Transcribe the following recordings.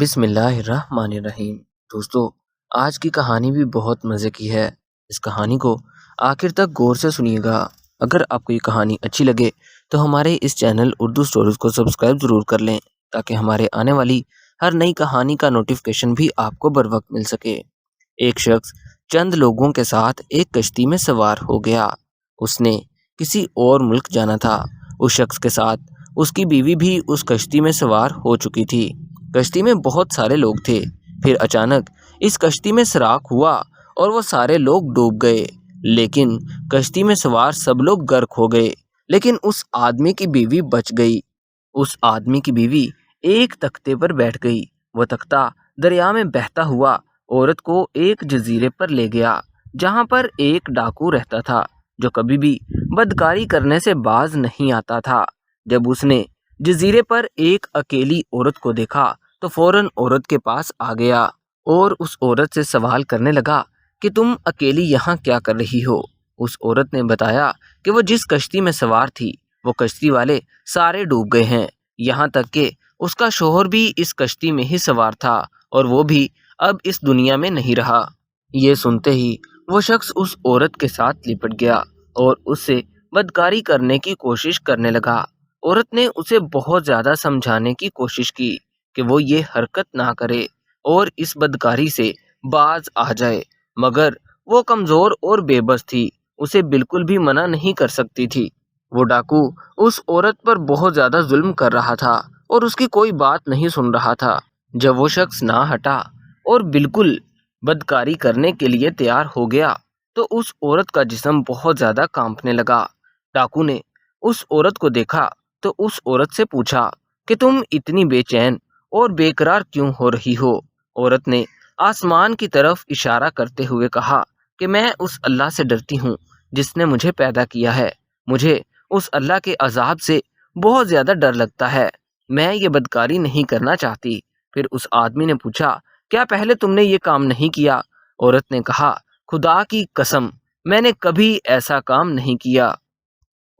بسم اللہ الرحمن الرحیم۔ دوستو، آج کی کہانی بھی بہت مزے کی ہے۔ اس کہانی کو آخر تک غور سے سنیے گا۔ اگر آپ کو یہ کہانی اچھی لگے تو ہمارے اس چینل اردو سٹوریز کو سبسکرائب ضرور کر لیں تاکہ ہمارے آنے والی ہر نئی کہانی کا نوٹیفیکیشن بھی آپ کو بر وقت مل سکے۔ ایک شخص چند لوگوں کے ساتھ ایک کشتی میں سوار ہو گیا۔ اس نے کسی اور ملک جانا تھا۔ اس شخص کے ساتھ اس کی بیوی بھی اس کشتی میں سوار ہو چکی تھی۔ کشتی میں بہت سارے لوگ تھے۔ پھر اچانک اس کشتی میں سراخ ہوا اور وہ سارے لوگ ڈوب گئے، لیکن کشتی میں سوار سب لوگ غرق ہو گئے، لیکن اس آدمی کی بیوی بچ گئی۔ اس آدمی کی بیوی ایک تختے پر بیٹھ گئی۔ وہ تختہ دریا میں بہتا ہوا عورت کو ایک جزیرے پر لے گیا، جہاں پر ایک ڈاکو رہتا تھا جو کبھی بھی بدکاری کرنے سے باز نہیں آتا تھا۔ جب اس نے جزیرے پر ایک اکیلی عورت کو دیکھا تو فوراً عورت کے پاس آ گیا اور اس عورت سے سوال کرنے لگا کہ تم اکیلی یہاں کیا کر رہی ہو؟ اس عورت نے بتایا کہ وہ جس کشتی میں سوار تھی وہ کشتی والے سارے ڈوب گئے ہیں، یہاں تک کہ اس کا شوہر بھی اس کشتی میں ہی سوار تھا اور وہ بھی اب اس دنیا میں نہیں رہا۔ یہ سنتے ہی وہ شخص اس عورت کے ساتھ لپٹ گیا اور اس سے بدکاری کرنے کی کوشش کرنے لگا۔ عورت نے اسے بہت زیادہ سمجھانے کی کوشش کی کہ وہ یہ حرکت نہ کرے اور اس بدکاری سے باز آ جائے، مگر وہ کمزور اور بے بس تھی، اسے بالکل بھی منع نہیں کر سکتی تھی۔ وہ ڈاکو اس عورت پر بہت زیادہ ظلم کر رہا تھا اور اس کی کوئی بات نہیں سن رہا تھا۔ جب وہ شخص نہ ہٹا اور بالکل بدکاری کرنے کے لیے تیار ہو گیا تو اس عورت کا جسم بہت زیادہ کانپنے لگا۔ ڈاکو نے اس عورت کو دیکھا تو اس عورت سے پوچھا کہ تم اتنی بے چین اور بے قرار کیوں ہو رہی ہو؟ عورت نے آسمان کی طرف اشارہ کرتے ہوئے کہا کہ میں اس اللہ سے ڈرتی ہوں جس نے مجھے پیدا کیا ہے۔ مجھے اس اللہ کے عذاب سے بہت زیادہ ڈر لگتا ہے، میں یہ بدکاری نہیں کرنا چاہتی۔ پھر اس آدمی نے پوچھا کیا پہلے تم نے یہ کام نہیں کیا؟ عورت نے کہا خدا کی قسم میں نے کبھی ایسا کام نہیں کیا۔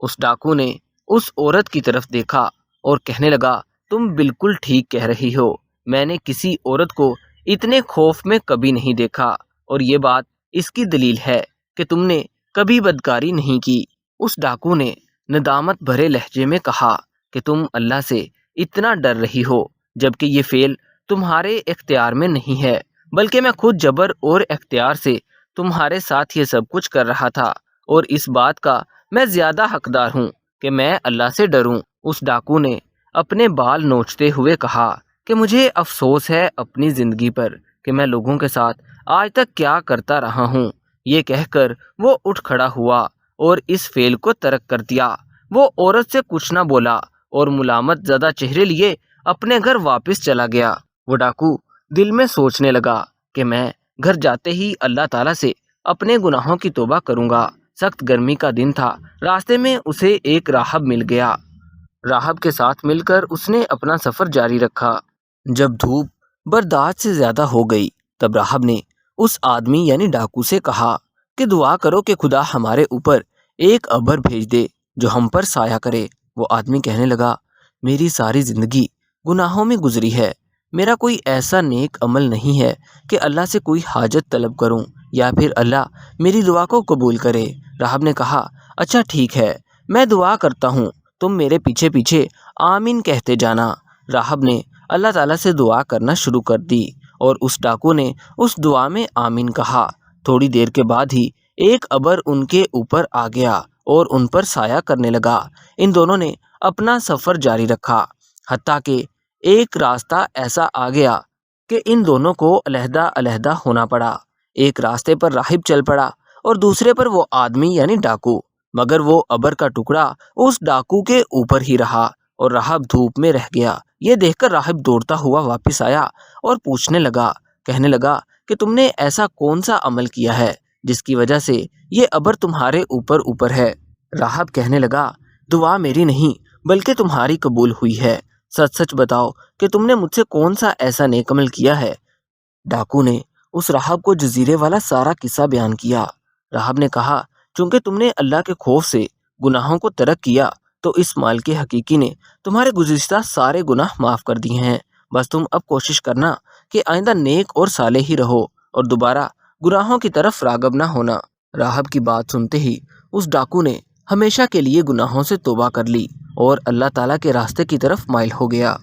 اس ڈاکو نے اس عورت کی طرف دیکھا اور کہنے لگا تم بالکل ٹھیک کہہ رہی ہو، میں نے کسی عورت کو اتنے خوف میں کبھی نہیں دیکھا، اور یہ بات اس کی دلیل ہے کہ تم نے کبھی بدکاری نہیں کی۔ اس ڈاکو نے ندامت بھرے لہجے میں کہا کہ تم اللہ سے اتنا ڈر رہی ہو جبکہ یہ فعل تمہارے اختیار میں نہیں ہے، بلکہ میں خود جبر اور اختیار سے تمہارے ساتھ یہ سب کچھ کر رہا تھا، اور اس بات کا میں زیادہ حقدار ہوں کہ میں اللہ سے ڈروں۔ اس ڈاکو نے اپنے بال نوچتے ہوئے کہا کہ مجھے افسوس ہے اپنی زندگی پر کہ میں لوگوں کے ساتھ آج تک کیا کرتا رہا ہوں۔ یہ کہہ کر وہ اٹھ کھڑا ہوا اور اس فعل کو ترک کر دیا۔ وہ عورت سے کچھ نہ بولا اور ملامت زدہ چہرے لیے اپنے گھر واپس چلا گیا۔ وہ ڈاکو دل میں سوچنے لگا کہ میں گھر جاتے ہی اللہ تعالیٰ سے اپنے گناہوں کی توبہ کروں گا۔ سخت گرمی کا دن تھا، راستے میں اسے ایک راہب مل گیا۔ راہب کے ساتھ مل کر اس نے اپنا سفر جاری رکھا۔ جب دھوپ برداشت سے زیادہ ہو گئی تب راہب نے اس آدمی یعنی ڈاکو سے کہا کہ دعا کرو کہ خدا ہمارے اوپر ایک ابر بھیج دے جو ہم پر سایہ کرے۔ وہ آدمی کہنے لگا میری ساری زندگی گناہوں میں گزری ہے، میرا کوئی ایسا نیک عمل نہیں ہے کہ اللہ سے کوئی حاجت طلب کروں یا پھر اللہ میری دعا کو قبول کرے۔ راہب نے کہا اچھا ٹھیک ہے، میں دعا کرتا ہوں، تم میرے پیچھے پیچھے آمین کہتے جانا۔ راہب نے اللہ تعالیٰ سے دعا کرنا شروع کر دی اور اس ڈاکو نے اس دعا میں آمین کہا۔ تھوڑی دیر کے بعد ہی ایک ابر ان کے اوپر آ گیا اور ان پر سایہ کرنے لگا۔ ان دونوں نے اپنا سفر جاری رکھا، حتیٰ کہ ایک راستہ ایسا آ گیا کہ ان دونوں کو علیحدہ علیحدہ ہونا پڑا۔ ایک راستے پر راہب چل پڑا اور دوسرے پر وہ آدمی یعنی ڈاکو، مگر وہ ابر کا ٹکڑا اس ڈاکو کے اوپر ہی رہا اور راہب دھوپ میں رہ گیا۔ یہ دیکھ کر راہب دوڑتا ہوا واپس آیا اور پوچھنے لگا، کہنے لگا کہ تم نے ایسا کون سا عمل کیا ہے جس کی وجہ سے یہ ابر تمہارے اوپر ہے؟ راہب کہنے لگا دعا میری نہیں بلکہ تمہاری قبول ہوئی ہے، سچ سچ بتاؤ کہ تم نے مجھ سے کون سا ایسا نیک عمل کیا ہے؟ ڈاکو نے اس راہب کو جزیرے والا سارا قصہ بیان کیا۔ راہب نے کہا چونکہ تم نے اللہ کے خوف سے گناہوں کو ترک کیا تو اس مالک حقیقی نے تمہارے گزشتہ سارے گناہ معاف کر دیے ہیں، بس تم اب کوشش کرنا کہ آئندہ نیک اور صالح ہی رہو اور دوبارہ گناہوں کی طرف راغب نہ ہونا۔ راہب کی بات سنتے ہی اس ڈاکو نے ہمیشہ کے لیے گناہوں سے توبہ کر لی اور اللہ تعالیٰ کے راستے کی طرف مائل ہو گیا۔